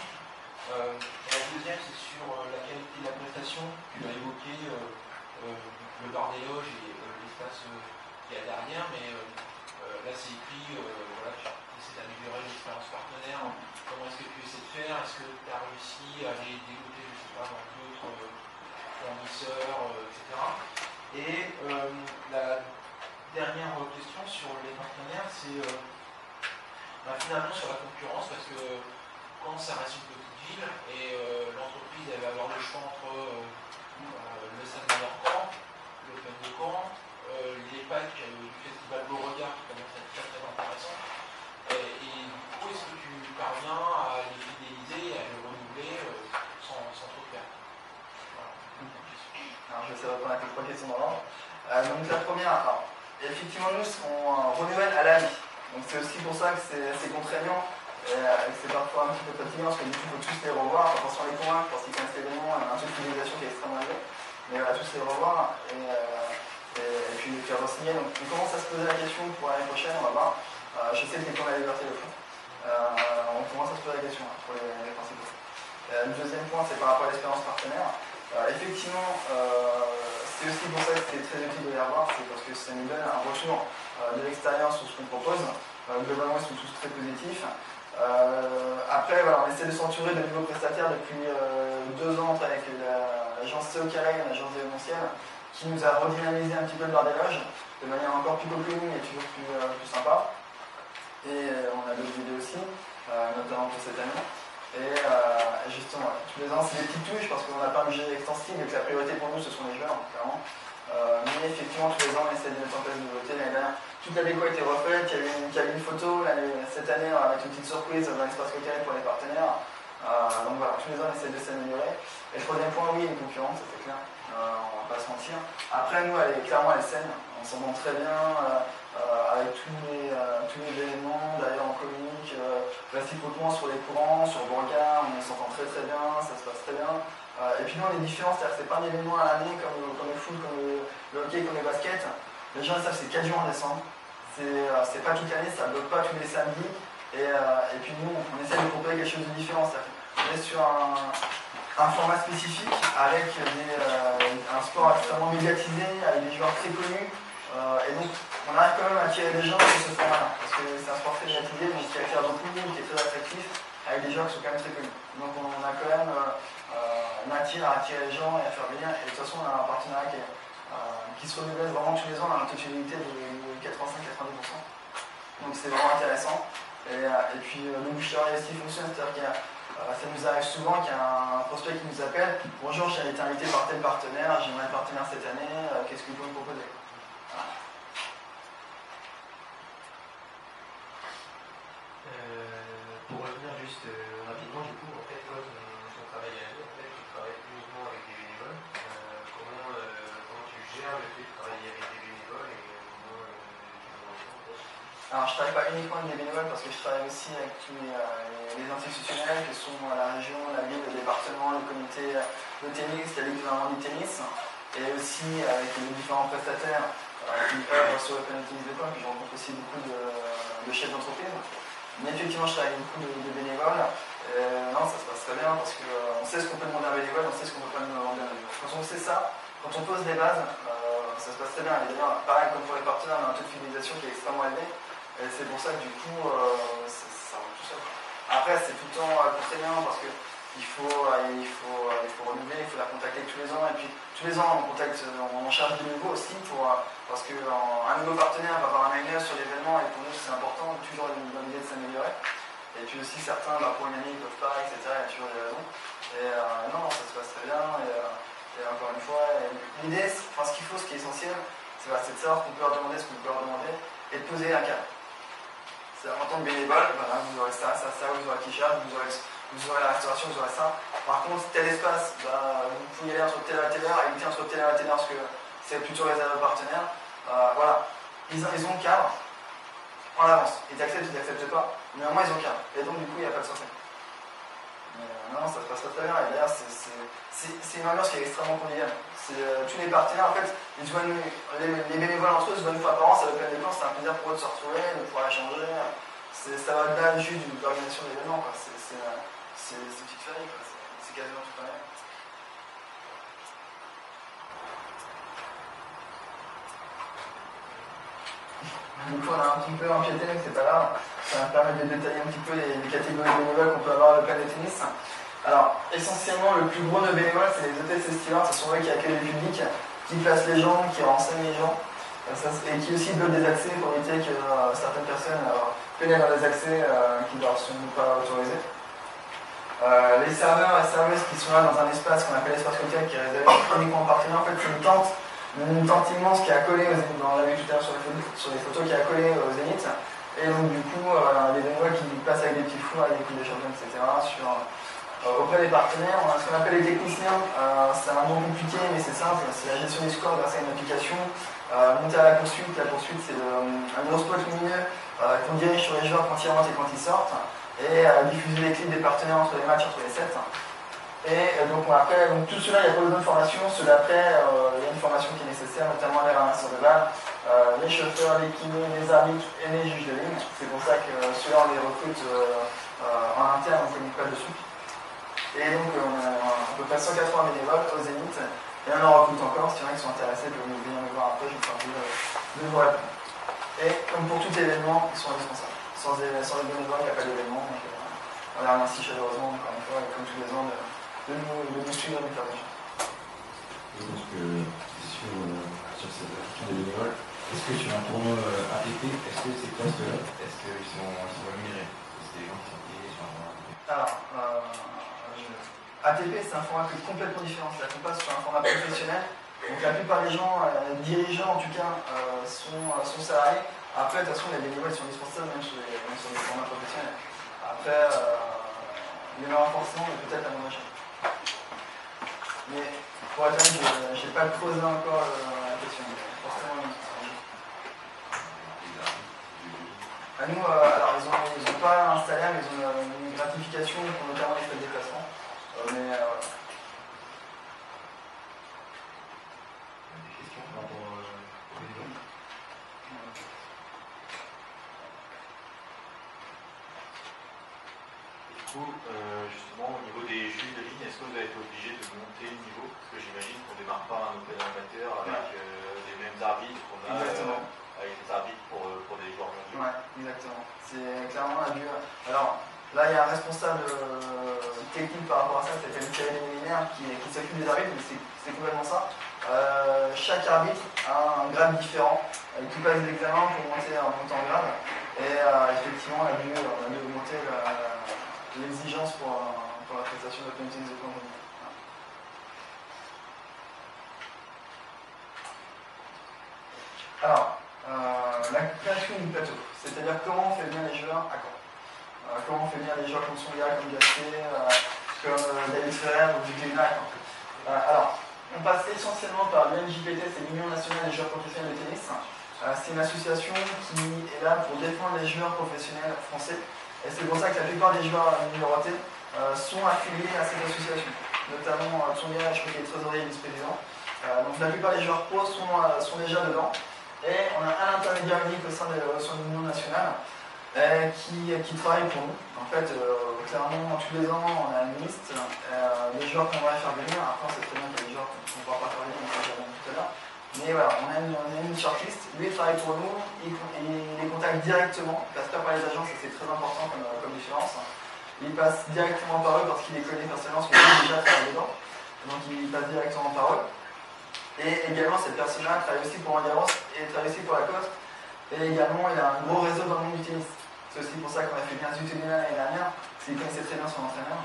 La deuxième, c'est sur la qualité de la prestation. Tu as évoqué le bar des loges et l'espace qu'il y a derrière, mais là, c'est écrit, voilà, tu essaies d'améliorer l'expérience partenaire. Comment est-ce que tu essaies de faire? Est-ce que tu as réussi à les dégoter, je ne sais pas, dans d'autres fournisseurs, etc. Et la dernière question sur les partenaires, c'est finalement sur la concurrence, parce que quand ça reste une petite ville et l'entreprise elle va avoir le choix entre le Salon d'Orcan, l'Open de Caen, les packs du Festival Beauregard qui commence à être très très intéressant. Et du coup, est-ce que tu parviens à les fidéliser et à les renouveler sans trop de perte? Voilà. Alors, je vais essayer de répondre à tes 3 questions dans l'ordre. Donc la première, alors, effectivement, nous, on renouvelle à l'année. Donc c'est aussi pour ça que c'est assez contraignant et que c'est parfois un petit peu fatigant parce que du coup, il faut tous les revoir, pas forcément les convaincre parce qu'ils connaissent l'événement, il y a un truc de fidélisation qui est extrêmement élevé. Mais voilà, tous les revoir et puis les faire re-signer. Donc on commence à se poser la question pour l'année prochaine, on va voir. Je sais que les plans de la liberté le font. On commence à se poser la question pour les principaux. Le deuxième point, c'est par rapport à l'expérience partenaire. Effectivement, c'est aussi pour ça que c'est très utile de les revoir, c'est parce que ça nous donne un retour de l'extérieur sur ce qu'on propose. Globalement, ils sont tous très positifs. Après, voilà, on essaie de s'entourer de nouveaux prestataires depuis 2 ans avec l'agence CO Carré, l'agence d'événementiel, qui nous a redynamisé un petit peu le bar des loges de manière encore plus cocooning et toujours plus sympa. Et on a d'autres idées aussi, notamment pour cette année. Et justement, tous les ans, c'est des petites touches parce qu'on n'a pas un budget extensible et que la priorité pour nous, ce sont les joueurs, clairement. Mais effectivement, tous les ans, on essaie de mettre en place des nouveautés. L'année dernière, toute la déco a été refaite, il y a eu une photo. Cette année, on va mettre une petite surprise dans l'espace cocktail pour les partenaires. Donc voilà, tous les ans, on essaie de s'améliorer. Et le troisième point, oui, une concurrence, c'est clair. On va pas se mentir. Après, nous, clairement, elle est saine. On s'entend très bien avec tous les événements. D'ailleurs, on communique réciproquement sur les courants, sur Beauregard. On s'entend très très bien, ça se passe très bien. Et puis nous, on est différents, c'est-à-dire que c'est pas un événement à l'année comme le foot, comme le hockey, comme le basket. Les gens ils savent c'est 4 jours en décembre. C'est pas toute l'année, ça bloque pas tous les samedis. Et puis nous, on essaie de proposer quelque chose de différent. On est sur un format spécifique avec un sport extrêmement médiatisé, avec des joueurs très connus. Et donc, on arrive quand même à attirer des gens sur ce format-là. Parce que c'est un sport très médiatisé, donc qui attire beaucoup, qui est très attractif, avec des joueurs qui sont quand même très connus. Donc on a quand même on attire à attirer les gens et à faire venir. Et de toute façon, on a un partenariat qui se renouvelle vraiment tous les ans à une totalité de 85-90%. Donc c'est vraiment intéressant. Et puis le bouche à oreille aussi fonctionne, c'est-à-dire qu'il y a ça nous arrive souvent qu'il y a un prospect qui nous appelle. Bonjour, j'ai été invité par tel partenaire, j'aimerais un partenaire cette année, qu'est-ce que vous pouvez me proposer? Voilà. Pour revenir juste rapidement, du coup, en fait, comme ton travail à nous, en fait, tu travailles uniquement avec des bénévoles. Comment tu gères le fait de travailler avec des bénévoles et comment tu le ressens? Alors, je ne travaille pas uniquement avec des bénévoles parce que je travaille aussi avec tous les institutionnels que sont la région, la ville, le département, le comité de tennis, la Ligue de Normandie de tennis, et aussi avec les différents prestataires qui œuvrent sur le planning tennis de Caen, puis je rencontre aussi beaucoup de chefs d'entreprise. Mais effectivement, je travaille avec beaucoup de bénévoles. Non, ça se passe très bien parce qu'on sait ce qu'on peut demander à un bénévole, on sait ce qu'on ne peut pas demander à un bénévole. Quand on sait ça, quand on pose des bases, ça se passe très bien. Et d'ailleurs, pareil comme pour les partenaires, on a un taux de fidélisation qui est extrêmement élevé. Et c'est pour ça que du coup, ça va tout seul. Après, c'est tout le temps contraignant parce que il faut renouveler, il faut la contacter tous les ans. Et puis tous les ans, on charge de nouveau aussi parce qu'un nouveau partenaire va avoir un line sur l'événement et pour nous c'est important, toujours dans l'idée de s'améliorer. Et puis aussi certains, pour une année, ils ne peuvent pas, etc. Il y a toujours des raisons. Et non, ça se passe très bien. Et encore une fois, l'idée, ce qu'il faut, ce qui est essentiel, c'est de savoir ce qu'on peut leur demander, ce qu'on peut leur demander, et de poser un cadre. En tant que bénévole, voilà, vous aurez ça, vous aurez t-shirt, vous aurez la restauration, vous aurez ça. Par contre, tel espace, vous pouvez y aller entre telle heure et telle heure, et éviter entre telle heure et telle heure parce que c'est plutôt réservé aux partenaires. Voilà, ils ont le cadre en avance. Ils t'acceptent, ils t'acceptent pas, mais au moins ils ont le cadre. Et donc, du coup, il n'y a pas de surprise. Non, ça se passe très bien. Et d'ailleurs, c'est une ambiance qui est extrêmement conviviale. Tous les partenaires, en fait, les bénévoles entre eux se voient une fois par an, ça va plein de temps, c'est un plaisir pour eux de se retrouver, de pouvoir échanger. Ça va au-delà juste de l'organisation de l'événement. C'est une petite famille, c'est quasiment tout pareil. Du coup, on a un petit peu empiété, mais c'est pas grave. Ça va me permettre de détailler un petit peu les catégories bénévoles qu'on peut avoir à l'Open de tennis. Alors, essentiellement, le plus gros de bénévoles, c'est les hôtesses et stewards. Ce sont eux qui accueillent le public, qui placent les gens, qui renseignent les gens, et qui aussi donnent des accès pour éviter que certaines personnes pénètrent dans des accès qui ne leur sont pas autorisés. Les serveurs et serveuses qui sont là dans un espace qu'on appelle l'espace cocktail, qui est réservé uniquement aux partenaires, en fait, c'est une tente immense qui est accolée au Zénith. On l'a vu tout à l'heure sur les photos, qui est accolée au Zénith. Et donc, du coup, les bénévoles qui passent avec des petits fours, avec des coups de champion, etc. Auprès des partenaires, on a ce qu'on appelle les techniciens. C'est un nom compliqué, mais c'est simple. C'est la gestion du score grâce à une application. Monter à la poursuite. La poursuite, c'est un gros spot lumineux qu'on dirige sur les joueurs quand ils rentrent et quand ils sortent. Et diffuser les clips des partenaires entre les matchs, entre les sets. Et donc après, tout cela, il n'y a pas besoin de formation. Ceux d'après, il y a une formation qui est nécessaire, notamment les ramasseurs de balles, les chauffeurs, les kinés, les arbitres et les juges de ligne. C'est pour ça que ceux-là, on les recrute en interne, on ne communique pas dessus. Et donc on a à peu près 180 bénévoles au Zénith, et on en recrute encore. Si il y en a qui sont intéressés, ils peuvent venir me voir après, je vais de vous répondre. Et comme pour tout événement, ils sont indispensables. Sans les bénévoles, il n'y a pas d'événement. On les remercie chaleureusement, encore une fois, et comme tous les ans, de nous suivre et de nous faire des choses. Et donc, sur cette question des bénévoles, est-ce que sur un tournoi ATP, est-ce que ces postes-là, est-ce qu'ils sont rémunérés? C'est des gens qui sont payés sur un tournoi ATP? Alors, ATP, c'est un format complètement différent. C'est-à-dire qu'on passe sur un format professionnel. Donc la plupart des gens, dirigeants en tout cas, sont salariés. Après, de toute façon, les bénévoles sont indispensables même sur des formats professionnels. Après, il y en aura forcément, mais peut-être à mon échelle. Mais pour être honnête, je n'ai pas creusé encore la question. Forcément, à nous, alors ils n'ont pas un salaire, mais ils ont une gratification pour notamment les frais de déplacement. Mais Des questions par rapport aux bénévoles? Du coup, justement, au niveau des juges de ligne, est-ce que vous avez été obligé de monter le niveau? Parce que j'imagine qu'on ne démarre pas un open amateur avec les mêmes arbitres qu'on a avec les arbitres pour des joueurs mondiaux. ouais, exactement. C'est clairement un but. Alors, là, il y a un responsable technique par rapport à ça, c'est Michael Léminaire, qui s'occupe des arbitres, mais c'est complètement ça. Chaque arbitre a un grade différent, qui passe l'examen pour monter en grade. Et effectivement, on a dû augmenter l'exigence pour la prestation de l'Open Tennis de Cameroun. Alors, la création du plateau, c'est-à-dire comment on fait venir les joueurs à Caen. Comment on fait venir les joueurs comme Songa, comme Gasquet, comme David Ferrer ou Duclina à Caen. Alors, on passe essentiellement par l'UNJPT, c'est l'Union nationale des joueurs professionnels de tennis. C'est une association qui est là pour défendre les joueurs professionnels français. Et c'est pour ça que la plupart des joueurs numérotés sont affiliés à cette association. Notamment Tsonga, je crois qu'il est trésorier et vice-président. Donc la plupart des joueurs pros sont déjà dedans. Et on a un intermédiaire unique au sein de l'Union nationale qui travaille pour nous. En fait, clairement, tous les ans, on a une liste des joueurs qu'on va faire venir. Après, c'est très bien qu'il y a des joueurs qu'on ne pourra pas faire venir, on va faire venir tout à l'heure. Mais voilà, on a une shortlist. Lui, il travaille pour nous, il les contacte arrivent directement, ils passent pas par les agences, ça c'est très important comme différence. Ils passent directement par eux parce qu'ils les connaissent personnellement, parce que eux déjà travaillent dedans. Donc ils passent directement par eux. Et également cette personne-là travaille aussi pour Roland Garros et travaille aussi pour Lacoste. Et également il a un gros réseau dans le monde du tennis. C'est aussi pour ça qu'on a fait 15 UTMB l'année dernière, parce qu'il connaissait très bien son entraîneur.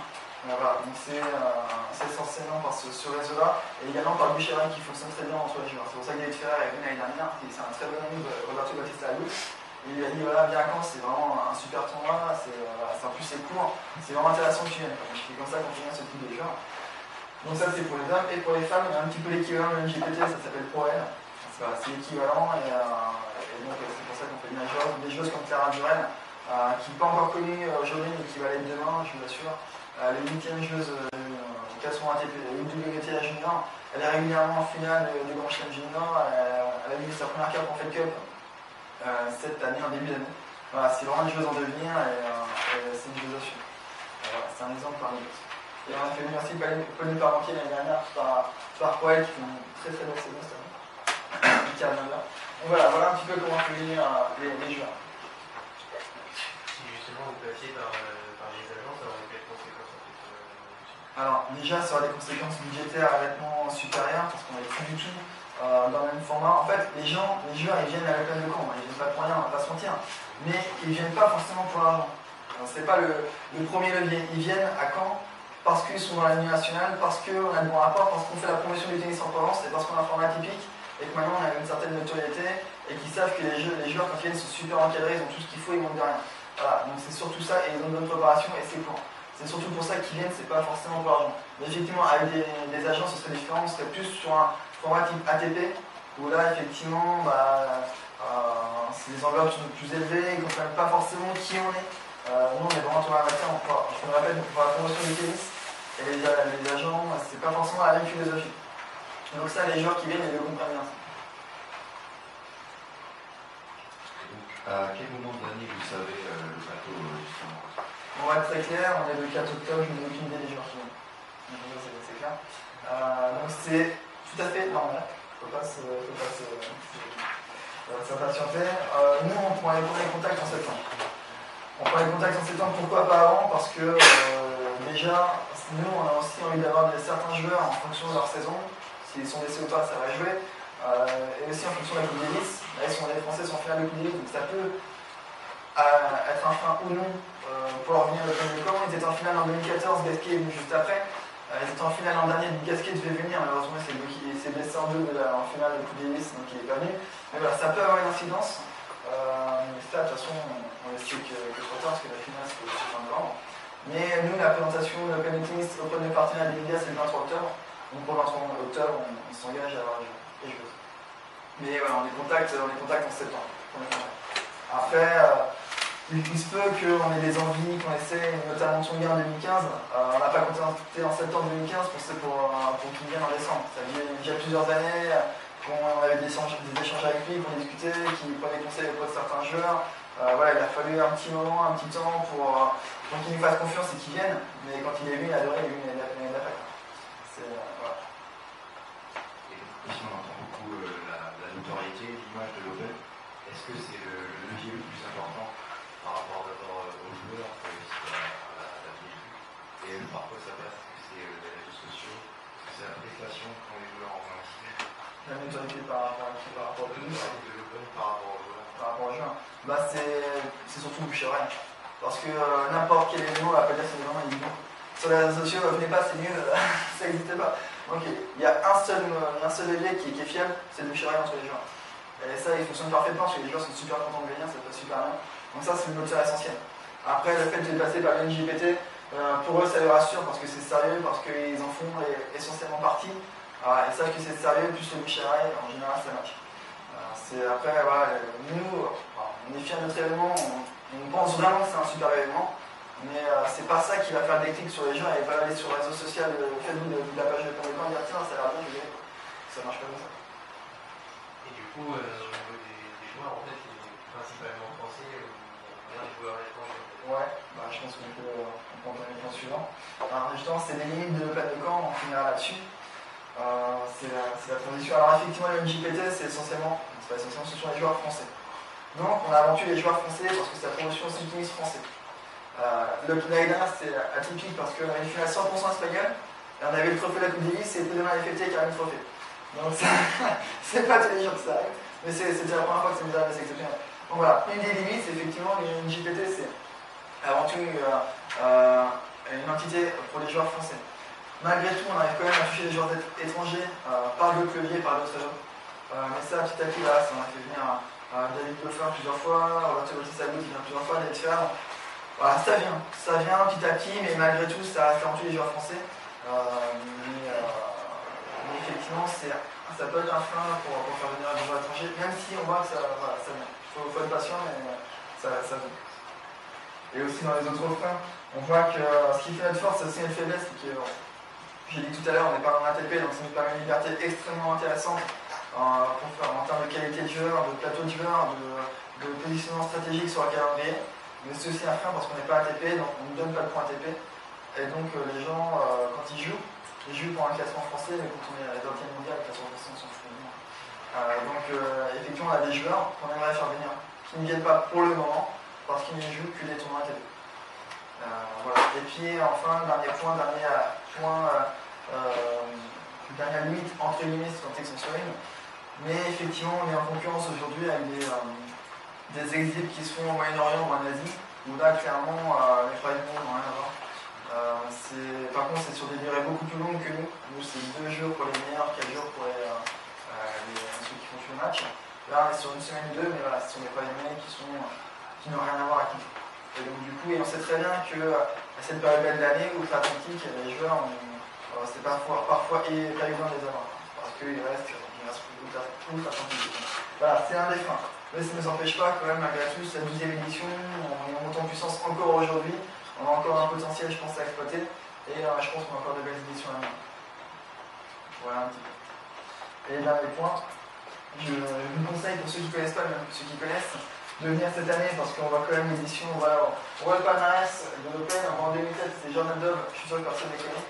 Voilà, donc c'est essentiellement par ce réseau-là, et également par le Boucherin qui fonctionne très bien entre les joueurs. C'est pour ça que David Ferrer est venu l'année dernière, c'est un très bon ami de Roberto Bautista Agut. Il lui a dit voilà, viens à Caen, c'est vraiment un super tournoi, en plus c'est court, c'est vraiment intéressant que tu viennes. Je fais comme ça quand tu viens ce type de joueurs. Donc ça c'est pour les hommes, et pour les femmes, il y a un petit peu l'équivalent de l'NJPT, ça s'appelle ProL. C'est l'équivalent, et donc c'est pour ça qu'on fait des joueuses comme Clara Durel, qui n'est pas encore connue aujourd'hui, mais qui va l'être demain, je vous l'assure. Les 8e joueuses au classement ATP, WTA Junior, elle est régulièrement en finale du Grand Chelem Junior, elle a eu sa première carte en Fed Cup cette année, en début d'année. Voilà, c'est vraiment une joueuse en devenir et c'est une joueuse à suivre. Voilà, c'est un exemple parmi d'autres. Et on a fait venir aussi Pauline Parmentier l'année dernière par Poel qui font une très très belle saison cette année. Qui revient bien. Donc voilà un petit peu comment on fait venir les joueurs. Si justement vous passiez par les agences, ça aurait quelles conséquences en fait Alors déjà ça aura des conséquences budgétaires nettement supérieures parce qu'on n'est plus du tout dans le même format. En fait les joueurs ils viennent à l'Open de Caen, ils viennent pas pour rien, on va pas se mentir, mais ils viennent pas forcément pour l'argent. C'est pas le premier levier, ils viennent à Caen parce qu'ils sont dans la ligne nationale, parce qu'on a de bons rapports, parce qu'on fait la promotion du tennis en Provence et parce qu'on a un format typique et que maintenant on a une certaine notoriété et qu'ils savent que les joueurs quand ils viennent sont super encadrés, ils ont tout ce qu'il faut, ils manquent de rien. Voilà, donc c'est surtout ça et ils ont une bonne préparation et c'est court. C'est surtout pour ça qu'ils viennent, c'est pas forcément pour l'argent. Mais effectivement, avec des agences, ce serait différent, on serait plus sur un format type ATP, où là, effectivement, les enveloppes sont plus élevées, ils ne comprennent pas forcément qui on est. Nous, on est vraiment tournoi amateur, je me rappelle, pour la promotion du tennis, et les agents, c'est pas forcément la même philosophie. Donc ça, les joueurs qui viennent, ils le comprennent bien. À quel moment de l'année vous savez le plateau justement? On va être très clair, on est le 4 octobre, je n'ai aucune idée des joueurs qui viennent. Donc c'est clair. Donc c'est tout à fait normal, il ne faut pas s'impatienter. Nous, on prend les premiers contacts en septembre. Pourquoi pas avant? Parce que déjà, nous, on a aussi envie d'avoir certains joueurs en fonction de leur saison. S'ils sont blessés ou pas, ça va jouer. Et aussi en fonction de la Coupe Davis. Là, les Français sont en finale de Coupe Davis, donc ça peut être un frein ou non pour leur venir le Open de Caen. Ils étaient en finale en 2014, Gasquet est venu juste après. Ils étaient en finale l'an dernier, Gasquet devait venir, malheureusement il s'est blessé en deux en finale de Coupe Davis, donc il n'est pas venu. Mais voilà, ça peut avoir une incidence. Mais ça, de toute façon, on estime que trop tard, parce que la finale c'est le 20 novembre. Mais nous, la présentation de l'Open Tennis Open de partenaire d'India, c'est le 23 octobre. Donc pour le 23 octobre, on s'engage à avoir les joueuses. Mais voilà, on les contacte en septembre. Après, il se peut qu'on ait des envies, qu'on essaie, notamment Tsonga en 2015. On n'a pas contacté en septembre 2015 pour qu'il vienne en décembre. Ça fait déjà plusieurs années qu'on avait des échanges avec lui, qu'on discutait, qu'il prenait conseil auprès de certains joueurs. Voilà, il a fallu un petit moment, un petit temps pour qu'il nous fasse confiance et qu'il vienne. Mais quand il est venu, il a adoré, il est venu l'année d'après. Voilà. Et si on entend beaucoup la notoriété, l'image de l'Open, est-ce que c'est le levier le plus important par rapport d'abord aux joueurs que à la vie? Et par quoi ça passe? Est-ce que c'est les réseaux sociaux? Est-ce que c'est la prestation quand les joueurs en font aussi? La notoriété par rapport au public, de l'Open par rapport aux joueurs. Par rapport aux joueurs, c'est surtout Boucherin. Parce que n'importe quel événement, on va pas dire c'est vraiment évident. Sur les réseaux sociaux, venez pas, c'est nul, ça n'existe pas. Donc il y a un seul levier qui est fiable, c'est le Boucherin entre les joueurs. Et ça, il fonctionne parfaitement parce que les joueurs sont super contents de venir, ça passe super bien. Donc ça, c'est le moteur essentiel. Après, le fait de passer par l'NJPT, pour eux, ça les rassure parce que c'est sérieux, parce qu'ils en font essentiellement partie. Ils savent que c'est sérieux, plus le Boucherin, en général, ça marche. Après, voilà, nous, on est fiers de notre événement, on pense vraiment que c'est un super événement, mais c'est pas ça qui va faire des clics sur les gens et pas aller sur le réseau social, faites-vous de la page de Pondécon et dire tiens, ça a l'air bien, je vais. Ça marche pas comme ça. Et du coup, au niveau des joueurs, en fait, c'est principalement français ou bien des joueurs étrangers? Ouais, je pense qu'on peut entendre les points suivants. Alors, justement, c'est les limites de l'Open de Caen, on finira là-dessus. C'est la transition. Alors effectivement, le NJPT, ce sont les joueurs français. Donc on a avant tout les joueurs français parce que c'est la promotion aussi du tennis français. L'année dernière c'était atypique parce qu'on avait une finale 100% espagnole et on avait le trophée de la Coupe Davis et demain la FFT qui a eu le trophée. Donc c'est pas tous les jours que ça arrive, mais c'était la première fois que ça nous arrive, c'est exceptionnel. Donc voilà, une des limites, c'est effectivement une JPT, c'est avant tout une entité pour les joueurs français. Malgré tout, on arrive quand même à toucher des joueurs étrangers par d'autres leviers, par d'autres réseaux. Mais ça, petit à petit, là, ça m'a fait venir David Goffin plusieurs fois, Roberto Bautista-Agut qui vient plusieurs fois, David Ferrand. Voilà, ça vient petit à petit, mais malgré tout, ça reste avant tout les joueurs français. Mais effectivement, ça peut être un frein pour faire venir des joueurs étrangers, même si on voit que ça vient. Il faut être patient, mais ça vient. Et aussi dans les autres freins, on voit que ce qui fait notre force, c'est aussi notre faiblesse, c'est que, j'ai dit tout à l'heure, on n'est pas en ATP, donc ça nous permet une liberté extrêmement intéressante pour faire en termes de qualité de joueur, de plateau de joueur, de positionnement stratégique sur le calendrier. Mais c'est aussi un frein parce qu'on n'est pas ATP, donc on ne donne pas de points ATP. Et donc les gens, quand ils jouent pour un classement français, mais quand on est dans le team mondial, le classement français, on s'en fout. Donc effectivement, on a des joueurs qu'on aimerait faire venir, qui ne viennent pas pour le moment, parce qu'ils ne jouent que des tournois ATP. Voilà. Et puis enfin, dernière limite, entre guillemets, c'est quand sponsoring. Mais effectivement, on est en concurrence aujourd'hui avec des exhibs qui se font au Moyen-Orient ou en Asie, où là, clairement, les Pride Mondes n'ont rien à voir. Par contre, c'est sur des durées beaucoup plus longues que nous. Nous, c'est 2 jours pour les meilleurs, 4 jours pour ceux qui font tout le match. Là, on est sur une semaine ou 2, mais voilà, ce sont des Pride Mondes qui n'ont rien à voir avec nous. Et donc du coup, on sait très bien qu'à cette période de l'année, outre-Atlantique, les joueurs, c'est parfois pas évident de les avoir, parce qu'ils restent outre-Atlantique. Voilà, c'est un des freins. Mais ça ne nous empêche pas quand même, malgré tout, cette 12e édition, on est en montant en puissance encore aujourd'hui, on a encore un potentiel, je pense, à exploiter, et je pense qu'on a encore de belles éditions à venir. Voilà un petit peu. Et dernier point, je vous conseille, pour ceux qui ne connaissent pas, mais pour ceux qui connaissent, de venir cette année parce qu'on voit quand même l'édition, on voit le palmarès de l'Open. En 2007 c'était Jordan Dove, je suis sûr que personne ne les connaît.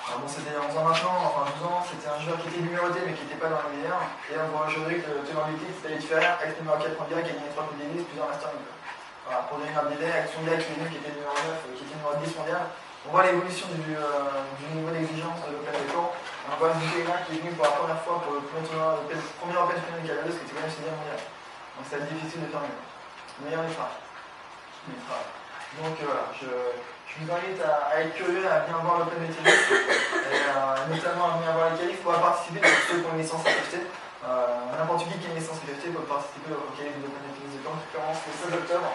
Alors bon, c'était 11 ans maintenant, enfin 12 ans, c'était un joueur qui était numéroté mais qui n'était pas dans les meilleurs. Et on voit aujourd'hui que le tenant du titre c'était David Ferrer, ex-numéro 4 mondial, qui a gagné 3 Coupes Davis, plusieurs Masters 1000. Voilà, pour donner un délai, avec son gars qui est venu, qui était numéro 9, qui était numéro 10 mondial. On voit l'évolution du niveau d'exigence de l'Open de Caen. On voit Zoukaina qui est venu pour la première fois pour le premier Open final de Calvados, qui était quand même 6e mondial. Donc ça va être difficile de faire mieux. Mais on y travaille. Donc voilà, je vous invite à être curieux, à venir voir l'Open de tennis, et notamment à venir voir les qualifs, pour participer, pour ceux qui ont une licence FFT. N'importe qui a une licence FFT peut participer au qualif de l'Open de tennis de Caen, qui commence le 16 octobre.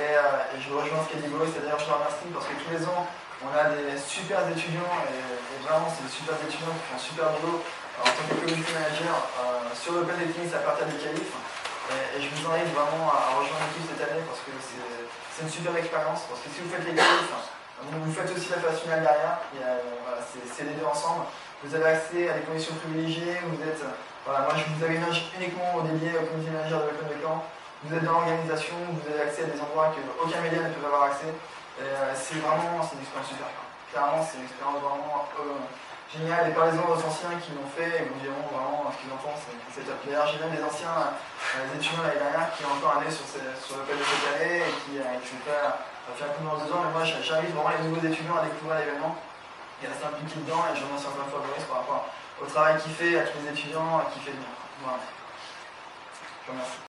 Et je rejoins ce qu'a dit Boris, c'est-à-dire je le remercie parce que tous les ans, on a des super étudiants, et vraiment c'est des super étudiants qui font un super boulot en tant que community manager sur l'Open de tennis à partir des qualifs. Et je vous invite vraiment à rejoindre l'équipe cette année parce que c'est une super expérience. Parce que si vous faites les qualifs, vous faites aussi la phase finale derrière. Voilà, c'est les deux ensemble. Vous avez accès à des conditions privilégiées. Voilà, moi je vous avais uniquement dédié au community manager de l'Open de Caen. Vous êtes dans l'organisation, vous avez accès à des endroits qu'aucun média ne peut avoir accès. C'est une expérience super. Clairement, c'est une expérience vraiment génial, et parlez-en aux anciens qui l'ont fait et vous diront vraiment ce qu'ils en pensent. C'est top. D'ailleurs, j'ai même des anciens étudiants l'année dernière qui ont encore un œil sur l'Open de cette année et qui sont prêts à faire un coup dans 2 ans. Mais moi, j'invite vraiment les nouveaux étudiants à découvrir l'événement et à rester impliqués dedans. Et je remercie encore une fois Boris par rapport au travail qu'il fait, à tous les étudiants qui fait bien. Voilà. Je vous remercie.